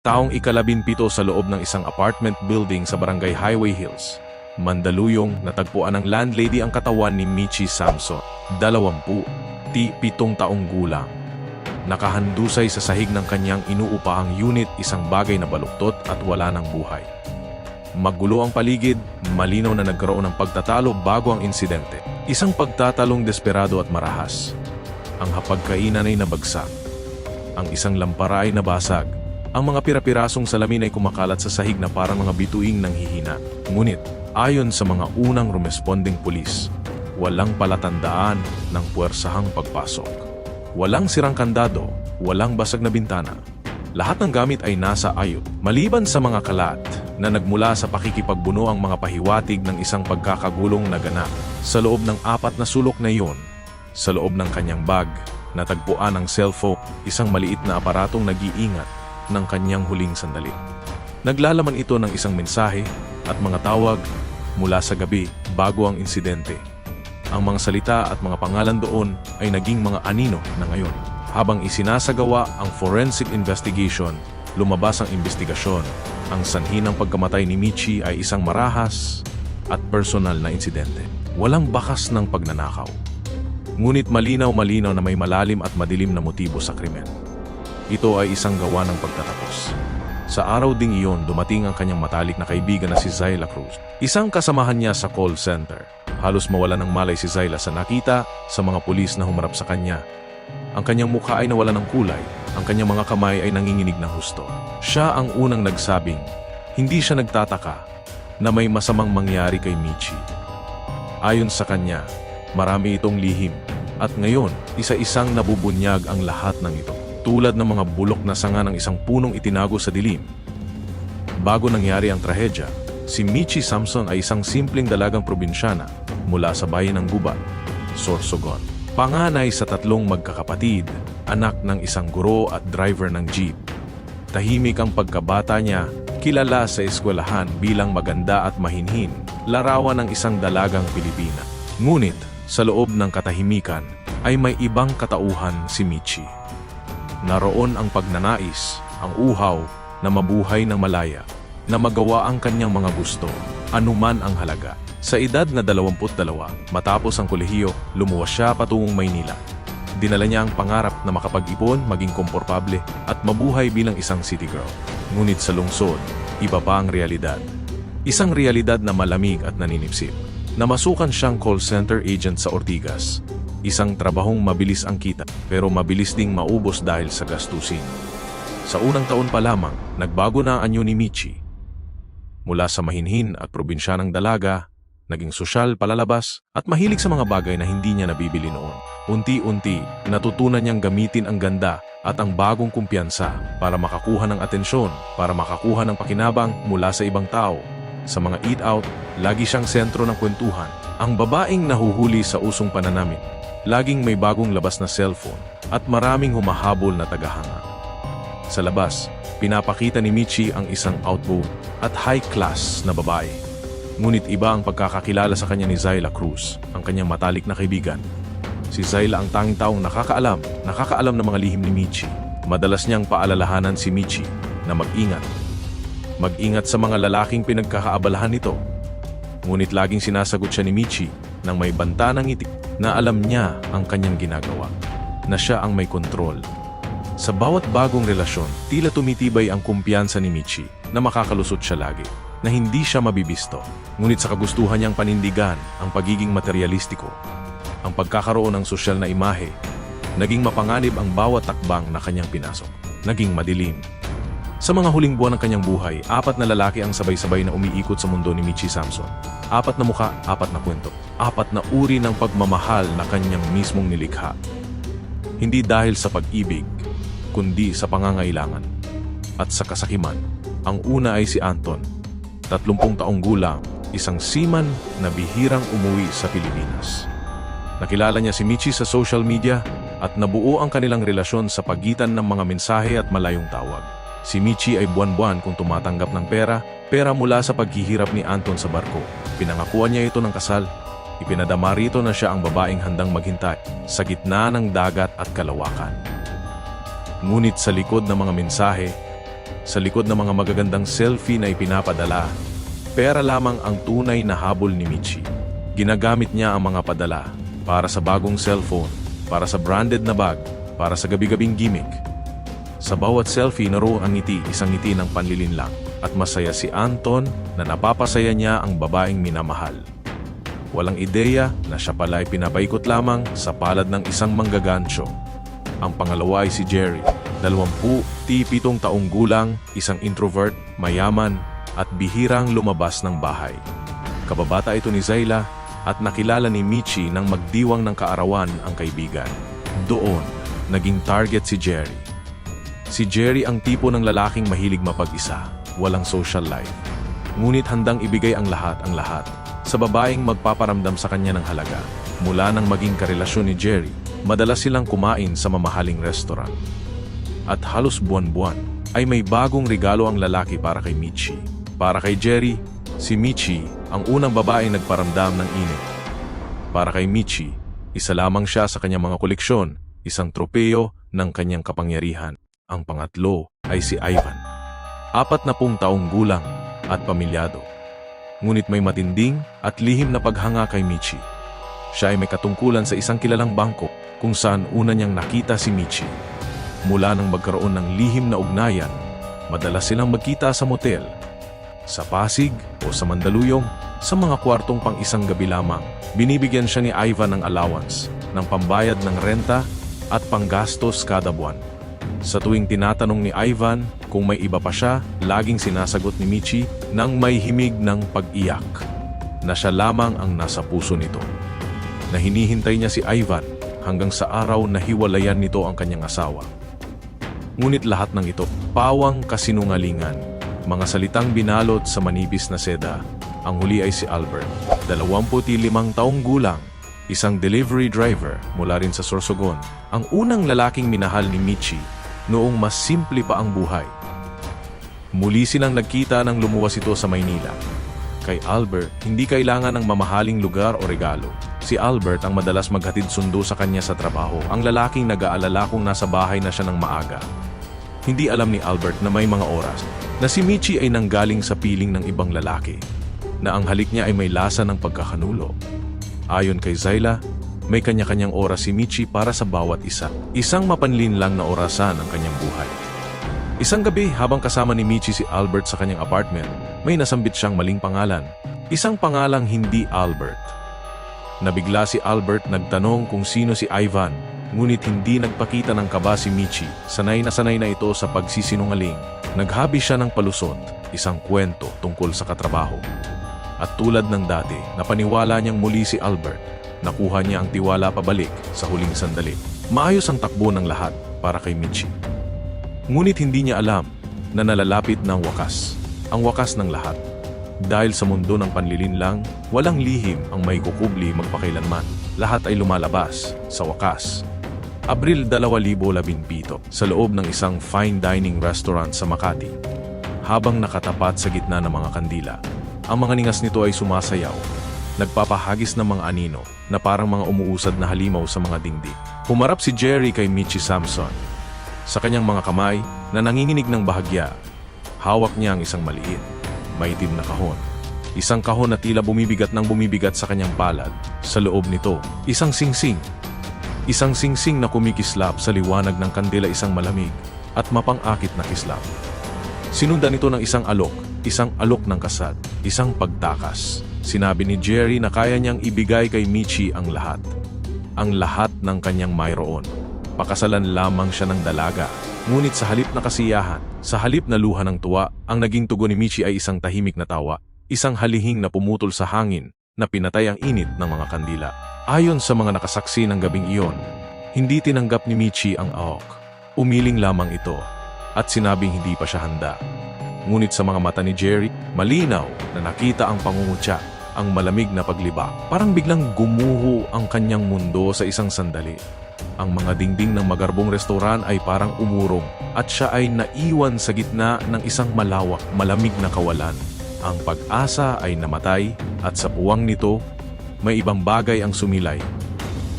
Taong ika-17 sa loob ng isang apartment building sa Barangay Highway Hills, Mandaluyong, natagpuan ng landlady ang katawan ni Michi Samson, 27 taong gulang. Nakahandusay sa sahig ng kanyang inuupahang unit, isang bagay na baluktot at wala ng buhay. Magulo ang paligid, malinaw na nagkaroon ng pagtatalo bago ang insidente. Isang pagtatalong desperado at marahas. Ang hapagkainan ay nabagsak. Ang isang lampara ay nabasag. Ang mga pira-pirasong salamin ay kumakalat sa sahig na parang mga bituing nanghihina. Ngunit, ayon sa mga unang rumesponding pulis, walang palatandaan ng puwersahang pagpasok. Walang sirang kandado, walang basag na bintana. Lahat ng gamit ay nasa ayos. Maliban sa mga kalat na nagmula sa pakikipagbuno ang mga pahiwatig ng isang pagkakagulong na ganap. Sa loob ng 4 na sulok na iyon, sa loob ng kanyang bag, natagpuan ang cellphone, isang maliit na aparatong nag-iingat ng kanyang huling sandali. Naglalaman ito ng isang mensahe at mga tawag mula sa gabi bago ang insidente. Ang mga salita at mga pangalan doon ay naging mga anino na ngayon. Habang isinasagawa ang forensic investigation, lumabas ang investigasyon. Ang sanhi ng pagkamatay ni Michi ay isang marahas at personal na insidente. Walang bakas ng pagnanakaw. Ngunit malinaw-malinaw na may malalim at madilim na motibo sa krimen. Ito ay isang gawa ng pagtatapos. Sa araw ding iyon, dumating ang kanyang matalik na kaibigan na si Zyla Cruz. Isang kasamahan niya sa call center. Halos mawala ng malay si Zyla sa nakita sa mga pulis na humarap sa kanya. Ang kanyang mukha ay nawala ng kulay. Ang kanyang mga kamay ay nanginginig ng husto. Siya ang unang nagsabing, hindi siya nagtataka na may masamang mangyari kay Michi. Ayon sa kanya, marami itong lihim. At ngayon, isa-isang nabubunyag ang lahat ng ito. Tulad ng mga bulok na sanga ng isang punong itinago sa dilim. Bago nangyari ang trahedya, si Michi Samson ay isang simpleng dalagang probinsyana mula sa bayan ng Gubat, Sorsogon. Panganay sa 3 magkakapatid, anak ng isang guro at driver ng jeep. Tahimik ang pagkabata niya, kilala sa eskwelahan bilang maganda at mahinhin, larawan ng isang dalagang Pilipina. Ngunit, sa loob ng katahimikan, ay may ibang katauhan si Michi. Naroon ang pagnanais, ang uhaw na mabuhay ng malaya, na magawa ang kanyang mga gusto, anuman ang halaga. Sa edad na 22, matapos ang kolehiyo, lumuwas siya patungong Maynila. Dinala niya ang pangarap na makapag-ipon, maging komportable at mabuhay bilang isang city girl. Ngunit sa lungsod, iba pa ang realidad. Isang realidad na malamig at naninipsip. Namasukan siyang call center agent sa Ortigas. Isang trabahong mabilis ang kita, pero mabilis ding maubos dahil sa gastusin. Sa unang taon pa lamang, nagbago na ang anyo ni Michi. Mula sa mahinhin at probinsyanang dalaga, naging sosyal, palalabas, at mahilig sa mga bagay na hindi niya nabibili noon. Unti-unti, natutunan niyang gamitin ang ganda at ang bagong kumpiyansa para makakuha ng atensyon, para makakuha ng pakinabang mula sa ibang tao. Sa mga eat-out, lagi siyang sentro ng kwentuhan. Ang babaeng nahuhuli sa usong pananamit. Laging may bagong labas na cellphone at maraming humahabol na tagahanga. Sa labas, pinapakita ni Michi ang isang outgoing at high-class na babae. Ngunit iba ang pagkakakilala sa kanya ni Zyla Cruz, ang kanyang matalik na kaibigan. Si Zyla ang tanging taong nakakaalam ng mga lihim ni Michi. Madalas niyang paalalahanan si Michi na mag-ingat. Mag-ingat sa mga lalaking pinagkakaabalahan nito. Ngunit laging sinasagot siya ni Michi nang may banta ng ngiti na alam niya ang kanyang ginagawa, na siya ang may kontrol. Sa bawat bagong relasyon, tila tumitibay ang kumpiyansa ni Michi na makakalusot siya lagi, na hindi siya mabibisto. Ngunit sa kagustuhan niyang panindigan ang pagiging materialistiko, ang pagkakaroon ng sosyal na imahe, naging mapanganib ang bawat takbang na kanyang pinasok. Naging madilim. Sa mga huling buwan ng kanyang buhay, 4 na lalaki ang sabay-sabay na umiikot sa mundo ni Michi Samson. 4 na mukha, 4 na kwento. 4 na uri ng pagmamahal na kanyang mismong nilikha. Hindi dahil sa pag-ibig, kundi sa pangangailangan at sa kasakiman. Ang una ay si Anton, 30 taong gulang, isang seaman na bihirang umuwi sa Pilipinas. Nakilala niya si Michi sa social media at nabuo ang kanilang relasyon sa pagitan ng mga mensahe at malayong tawag. Si Michi ay buwan-buwan kung tumatanggap ng pera mula sa paghihirap ni Anton sa barko. Pinangakuan niya ito ng kasal. Ipinadama rito na siya ang babaeng handang maghintay sa gitna ng dagat at kalawakan. Ngunit sa likod ng mga mensahe, sa likod ng mga magagandang selfie na ipinapadala, pera lamang ang tunay na habol ni Michi. Ginagamit niya ang mga padala para sa bagong cellphone, para sa branded na bag, para sa gabi-gabing gimmick. Sa bawat selfie naroon ang ngiti, isang ngiti ng panlilinlang, at masaya si Anton na napapasaya niya ang babaeng minamahal. Walang ideya na siya pala ay pinapaikot lamang sa palad ng isang manggagancho. Ang pangalawa ay si Jerry, 27 taong gulang, isang introvert, mayaman, at bihirang lumabas ng bahay. Kababata ito ni Zayla at nakilala ni Michi nang magdiwang ng kaarawan ang kaibigan. Doon, naging target si Jerry. Si Jerry ang tipo ng lalaking mahilig mapag-isa, walang social life. Ngunit handang ibigay ang lahat sa babaeng magpaparamdam sa kanya ng halaga. Mula nang maging karelasyon ni Jerry, madalas silang kumain sa mamahaling restaurant. At halos buwan-buwan ay may bagong regalo ang lalaki para kay Michi. Para kay Jerry, si Michi ang unang babaeng nagparamdam ng init. Para kay Michi, isa lamang siya sa kanyang mga koleksyon, isang tropeyo ng kanyang kapangyarihan. Ang pangatlo ay si Ivan, 40 taong gulang at pamilyado. Ngunit may matinding at lihim na paghanga kay Michi. Siya ay may katungkulan sa isang kilalang bangko kung saan una niyang nakita si Michi. Mula nang magkaroon ng lihim na ugnayan, madalas silang magkita sa motel, sa Pasig o sa Mandaluyong, sa mga kwartong pang isang gabi lamang. Binibigyan siya ni Ivan ng allowance, ng pambayad ng renta at panggastos kada buwan. Sa tuwing tinatanong ni Ivan kung may iba pa siya, laging sinasagot ni Michi nang may himig ng pag-iyak, na siya lamang ang nasa puso nito. Na hinihintay niya si Ivan hanggang sa araw na hiwalayan nito ang kanyang asawa. Ngunit lahat ng ito, pawang kasinungalingan. Mga salitang binalot sa manipis na seda. Ang huli ay si Albert, 25 taong gulang, isang delivery driver mula rin sa Sorsogon, ang unang lalaking minahal ni Michi noong mas simple pa ang buhay. Muli silang nagkita nang lumuwas ito sa Maynila. Kay Albert, hindi kailangan ng mamahaling lugar o regalo. Si Albert ang madalas maghatid sundo sa kanya sa trabaho, ang lalaking nag-aalala kung nasa bahay na siya ng maaga. Hindi alam ni Albert na may mga oras na si Michi ay nanggaling sa piling ng ibang lalaki, na ang halik niya ay may lasa ng pagkakanulo. Ayon kay Zayla, may kanya-kanyang oras si Michi para sa bawat isa. Isang mapanlinlang na orasan ang kanyang buhay. Isang gabi, habang kasama ni Michi si Albert sa kanyang apartment, may nasambit siyang maling pangalan. Isang pangalang hindi Albert. Nabigla si Albert, nagtanong kung sino si Ivan, ngunit hindi nagpakita ng kaba si Michi. Sanay na ito sa pagsisinungaling. Naghabi siya ng palusot, isang kwento tungkol sa katrabaho. At tulad ng dati, napaniwala niyang muli si Albert. Nakuha niya ang tiwala pabalik sa huling sandali. Maayos ang takbo ng lahat para kay Michi. Ngunit hindi niya alam na nalalapit na ang wakas ng lahat. Dahil sa mundo ng panlilinlang, walang lihim ang may kukubli magpakailanman. Lahat ay lumalabas sa wakas. Abril 2017, sa loob ng isang fine dining restaurant sa Makati. Habang nakatapat sa gitna ng mga kandila, ang mga ningas nito ay sumasayaw, nagpapahagis ng mga anino na parang mga umuusad na halimaw sa mga dingding. Humarap si Jerry kay Michi Samson. Sa kanyang mga kamay na nanginginig ng bahagya, hawak niya ang isang maliit, maitim na kahon. Isang kahon na tila bumibigat sa kanyang palad. Sa loob nito, isang singsing. Isang singsing na kumikislap sa liwanag ng kandila, isang malamig at mapang-akit na kislap. Sinundan ito ng isang alok ng kasad, isang pagtakas. Sinabi ni Jerry na kaya niyang ibigay kay Michi ang lahat. Ang lahat ng kanyang mayroon. Pakasalan lamang siya ng dalaga. Ngunit sa halip na kasiyahan, sa halip na luha ng tuwa, ang naging tugon ni Michi ay isang tahimik na tawa, isang halihing na pumutol sa hangin na pinatay ang init ng mga kandila. Ayon sa mga nakasaksi ng gabing iyon, hindi tinanggap ni Michi ang ahok. Umiling lamang ito at sinabing hindi pa siya handa. Ngunit sa mga mata ni Jerry, malinaw na nakita ang pangungutya, ang malamig na paglibak. Parang biglang gumuho ang kanyang mundo sa isang sandali. Ang mga dingding ng magarbong restoran ay parang umurong at siya ay naiwan sa gitna ng isang malawak, malamig na kawalan. Ang pag-asa ay namatay at sa puwang nito, may ibang bagay ang sumilay.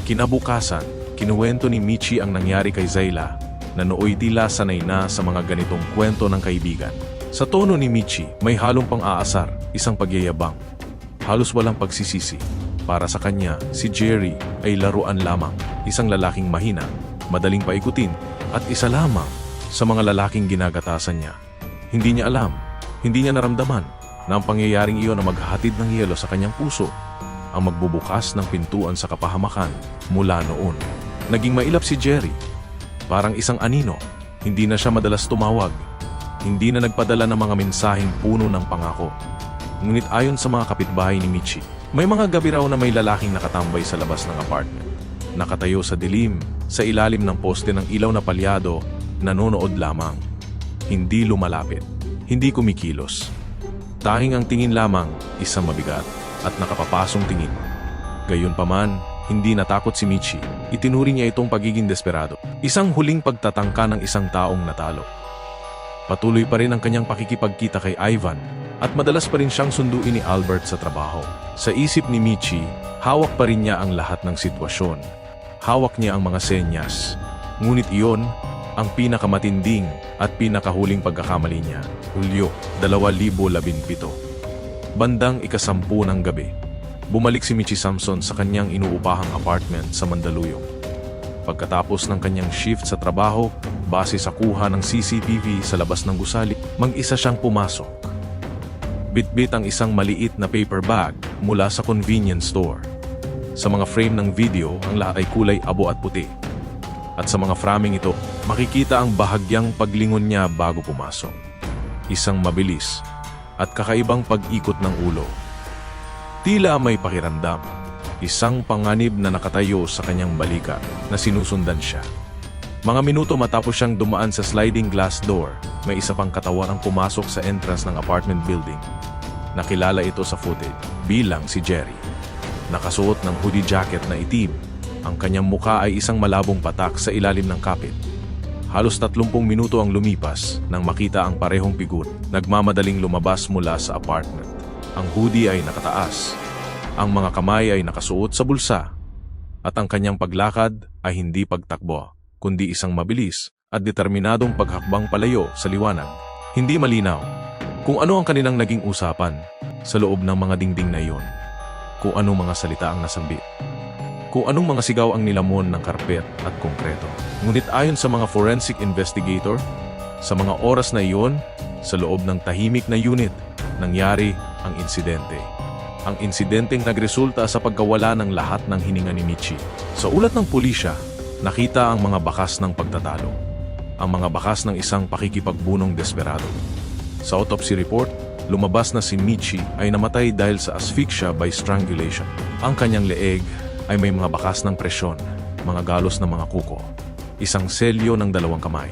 Kinabukasan, kinuwento ni Michi ang nangyari kay Zayla. na nooy tila sanay na sa mga ganitong kwento ng kaibigan. Sa tono ni Michi, may halong pang-aasar, isang pagyayabang. Halos walang pagsisisi. Para sa kanya, si Jerry ay laruan lamang, isang lalaking mahina, madaling paikutin, at isa lamang sa mga lalaking ginagatasan niya. Hindi niya alam, hindi niya naramdaman na ang pangyayaring iyon ang maghahatid ng yelo sa kanyang puso, ang magbubukas ng pintuan sa kapahamakan mula noon. Naging mailap si Jerry. Parang isang anino, hindi na siya madalas tumawag. Hindi na nagpadala ng mga mensaheng puno ng pangako. Ngunit ayon sa mga kapitbahay ni Michi, may mga gabi raw na may lalaking nakatambay sa labas ng apartment. Nakatayo sa dilim, sa ilalim ng poste ng ilaw na palyado, nanonood lamang. Hindi lumalapit, hindi kumikilos. Tanging ang tingin lamang, isang mabigat at nakapapasong tingin. Gayunpaman, hindi natakot si Michi. Itinuri niya itong pagiging desperado. Isang huling pagtatangka ng isang taong natalo. Patuloy pa rin ang kanyang pakikipagkita kay Ivan at madalas pa rin siyang sunduin ni Albert sa trabaho. Sa isip ni Michi, hawak pa rin niya ang lahat ng sitwasyon. Hawak niya ang mga senyas. Ngunit iyon ang pinakamatinding at pinakahuling pagkakamali niya. Hulyo 2017. Bandang ika-10 ng gabi, bumalik si Michi Samson sa kanyang inuupahang apartment sa Mandaluyong. Pagkatapos ng kanyang shift sa trabaho, base sa kuha ng CCTV sa labas ng gusali, mag-isa siyang pumasok. Bitbit ang isang maliit na paper bag mula sa convenience store. Sa mga frame ng video, ang lahat ay kulay abo at puti. At sa mga framing ito, makikita ang bahagyang paglingon niya bago pumasok. Isang mabilis at kakaibang pag-ikot ng ulo. Tila may pakiramdam. Isang panganib na nakatayo sa kanyang balikat na sinusundan siya. Mga minuto matapos siyang dumaan sa sliding glass door, may isa pang katawan ang pumasok sa entrance ng apartment building. Nakilala ito sa footage bilang si Jerry. Nakasuot ng hoodie jacket na itim. Ang kanyang muka ay isang malabong patak sa ilalim ng kapit. Halos 30 minuto ang lumipas nang makita ang parehong pigur. Nagmamadaling lumabas mula sa apartment. Ang hoodie ay nakataas. Ang mga kamay ay nakasuot sa bulsa. At ang kanyang paglakad ay hindi pagtakbo, kundi isang mabilis at determinadong paghakbang palayo sa liwanag. Hindi malinaw kung ano ang kanilang naging usapan sa loob ng mga dingding na iyon, kung anong mga salita ang nasambit, kung anong mga sigaw ang nilamon ng karpet at konkreto. Ngunit ayon sa mga forensic investigator, sa mga oras na iyon, sa loob ng tahimik na unit, nangyari ang insidente. Ang insidenteng nagresulta sa pagkawala ng lahat ng hininga ni Michi. Sa ulat ng pulisya, nakita ang mga bakas ng pagtatalo. Ang mga bakas ng isang pakikipagbunong desperado. Sa autopsy report, lumabas na si Michi ay namatay dahil sa asphyxia by strangulation. Ang kanyang leeg ay may mga bakas ng presyon, mga galos ng mga kuko, isang selyo ng 2 kamay.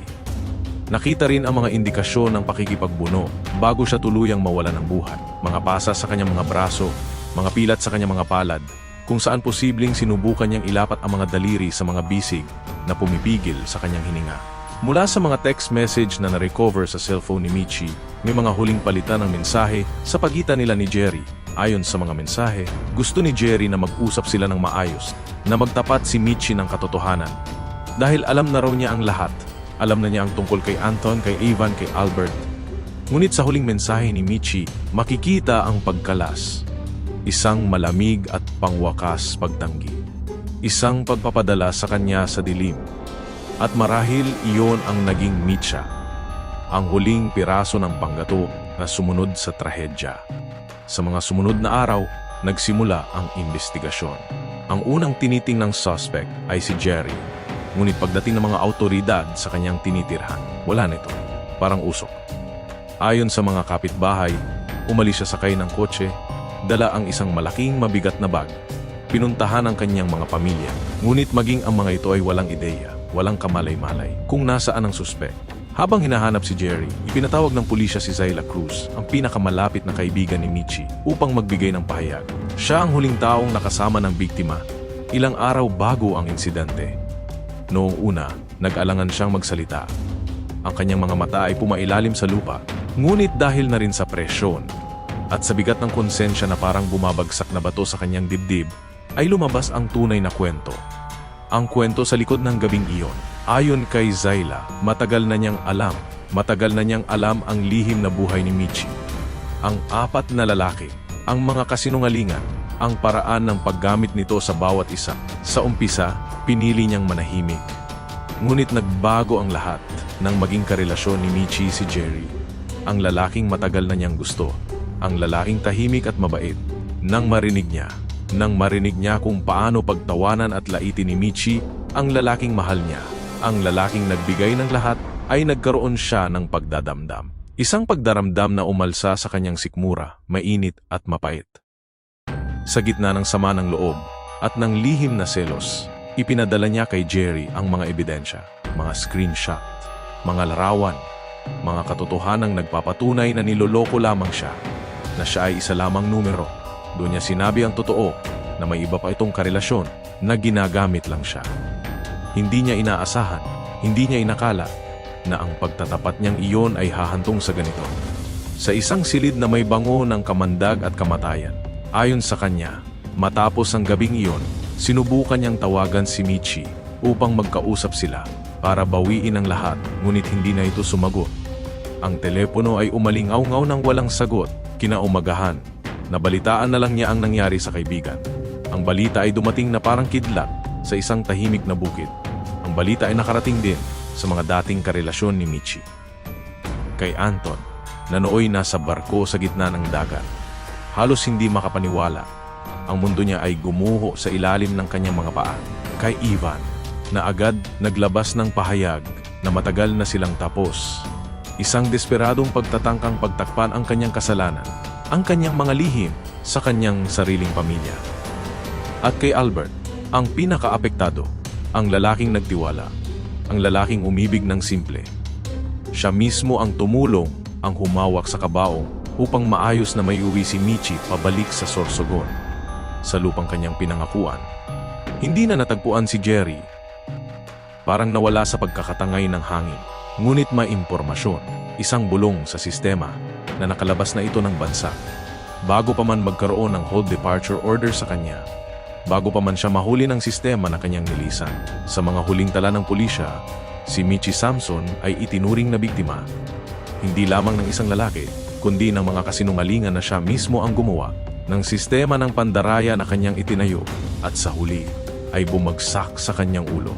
Nakita rin ang mga indikasyon ng pakikipagbuno bago siya tuluyang mawala ng buhay. Mga pasa sa kanyang mga braso, mga pilat sa kanyang mga palad, kung saan posibleng sinubukan niyang ilapat ang mga daliri sa mga bisig na pumipigil sa kanyang hininga. Mula sa mga text message na na-recover sa cellphone ni Michi, may mga huling palitan ng mensahe sa pagitan nila ni Jerry. Ayon sa mga mensahe, gusto ni Jerry na mag-usap sila ng maayos, na magtapat si Michi ng katotohanan. Dahil alam na raw niya ang lahat. Alam na niya ang tungkol kay Anton, kay Ivan, kay Albert. Ngunit sa huling mensahe ni Michi, makikita ang pagkalas. Isang malamig at pangwakas pagtanggi. Isang pagpapadala sa kanya sa dilim. At marahil iyon ang naging mitya. Ang huling piraso ng panggato na sumunod sa trahedya. Sa mga sumunod na araw, nagsimula ang investigasyon. Ang unang tiniting ng suspect ay si Jerry. Ngunit pagdating ng mga autoridad sa kanyang tinitirhan, wala nito. Parang usok. Ayon sa mga kapitbahay, umalis siya sakay ng kotse, dala ang isang malaking mabigat na bag. Pinuntahan ang kanyang mga pamilya. Ngunit maging ang mga ito ay walang ideya, walang kamalay-malay kung nasaan ang suspect. Habang hinahanap si Jerry, ipinatawag ng pulisya si Zayla Cruz, ang pinakamalapit na kaibigan ni Michi, upang magbigay ng pahayag. Siya ang huling taong nakasama ng biktima, ilang araw bago ang insidente. Noong una, nag-alangan siyang magsalita. Ang kanyang mga mata ay pumailalim sa lupa, ngunit dahil na rin sa presyon at sa bigat ng konsensya na parang bumabagsak na bato sa kanyang dibdib, ay lumabas ang tunay na kwento. Ang kwento sa likod ng gabing iyon. Ayon kay Zayla, matagal na niyang alam ang lihim na buhay ni Michi. Ang 4 na lalaki, ang mga kasinungalingan, ang paraan ng paggamit nito sa bawat isa. Sa umpisa, pinili niyang manahimik. Ngunit nagbago ang lahat nang maging karelasyon ni Michi si Jerry. Ang lalaking matagal na niyang gusto, ang lalaking tahimik at mabait. Nang marinig niya kung paano pagtawanan at laitin ni Michi ang lalaking mahal niya, ang lalaking nagbigay ng lahat, ay nagkaroon siya ng pagdadamdam. Isang pagdaramdam na umalsa sa kanyang sikmura, mainit at mapait. Sa gitna ng sama ng loob at ng lihim na selos, ipinadala niya kay Jerry ang mga ebidensya, mga screenshot, mga larawan, mga katotohanang nagpapatunay na niloloko lamang siya, na siya ay isa lamang numero. Doon niya sinabi ang totoo na may iba pa itong karelasyon na ginagamit lang siya. Hindi niya inaasahan, hindi niya inakala na ang pagtatapat niyang iyon ay hahantong sa ganito. Sa isang silid na may bango ng kamandag at kamatayan. Ayon sa kanya, matapos ang gabing iyon, sinubukan niyang tawagan si Michi upang magkausap sila para bawiin ang lahat, ngunit hindi na ito sumagot. Ang telepono ay umalingaw-ngaw ng walang sagot. Kinaumagahan, nabalitaan na lang niya ang nangyari sa kaibigan. Ang balita ay dumating na parang kidlat sa isang tahimik na bukid. Ang balita ay nakarating din sa mga dating karelasyon ni Michi. Kay Anton, na nooy nasa barko sa gitna ng dagat. Halos hindi makapaniwala. Ang mundo niya ay gumuho sa ilalim ng kanyang mga paa. Kay Ivan, na agad naglabas ng pahayag na matagal na silang tapos. Isang desperadong pagtatangkang pagtakpan ang kanyang kasalanan, ang kanyang mga lihim sa kanyang sariling pamilya. At kay Albert, ang pinakaapektado, ang lalaking nagtiwala, ang lalaking umibig ng simple. Siya mismo ang tumulong, ang humawak sa kabaong upang maayos na maiuwi si Michi pabalik sa Sorsogon, sa lupang kanyang pinangakuan. Hindi na natagpuan si Jerry. Parang nawala sa pagkakatangay ng hangin. Ngunit may impormasyon, isang bulong sa sistema na nakalabas na ito ng bansa. Bago pa man magkaroon ng hold departure order sa kanya, bago pa man siya mahuli ng sistema na kanyang nilisan. Sa mga huling tala ng pulisya, si Michi Samson ay itinuring na biktima. Hindi lamang ng isang lalaki, kundi ng mga kasinungalingan na siya mismo ang gumawa ng sistema ng pandaraya na kanyang itinayo at sa huli ay bumagsak sa kanyang ulo.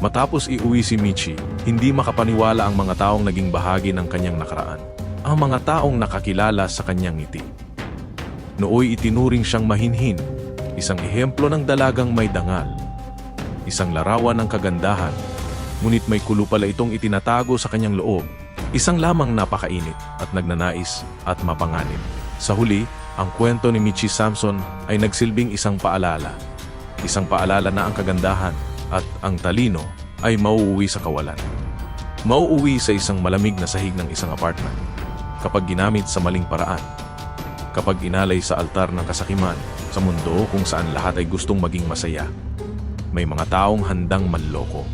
Matapos iuwi si Michi, hindi makapaniwala ang mga taong naging bahagi ng kanyang nakaraan. Ang mga taong nakakilala sa kanyang ngiti. Nooy itinuring siyang mahinhin, isang ehemplo ng dalagang may dangal, isang larawan ng kagandahan, ngunit may kulo pala itong itinatago sa kanyang loob, isang lamang napakainit at nagnanais at mapanganib. Sa huli, ang kwento ni Michi Samson ay nagsilbing isang paalala na ang kagandahan at ang talino ay mauuwi sa kawalan. Mauuwi sa isang malamig na sahig ng isang apartment kapag ginamit sa maling paraan, kapag inalay sa altar ng kasakiman sa mundo kung saan lahat ay gustong maging masaya. May mga taong handang manloko.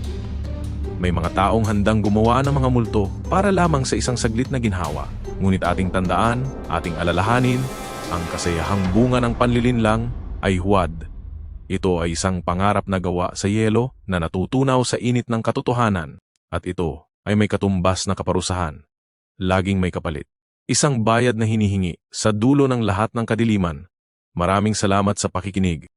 May mga taong handang gumawa ng mga multo para lamang sa isang saglit na ginhawa. Ngunit ating tandaan, ating alalahanin, ang kasayahang bunga ng panlilinlang ay huwad. Ito ay isang pangarap na gawa sa yelo na natutunaw sa init ng katotohanan. At ito ay may katumbas na kaparusahan. Laging may kapalit. Isang bayad na hinihingi sa dulo ng lahat ng kadiliman. Maraming salamat sa pakikinig.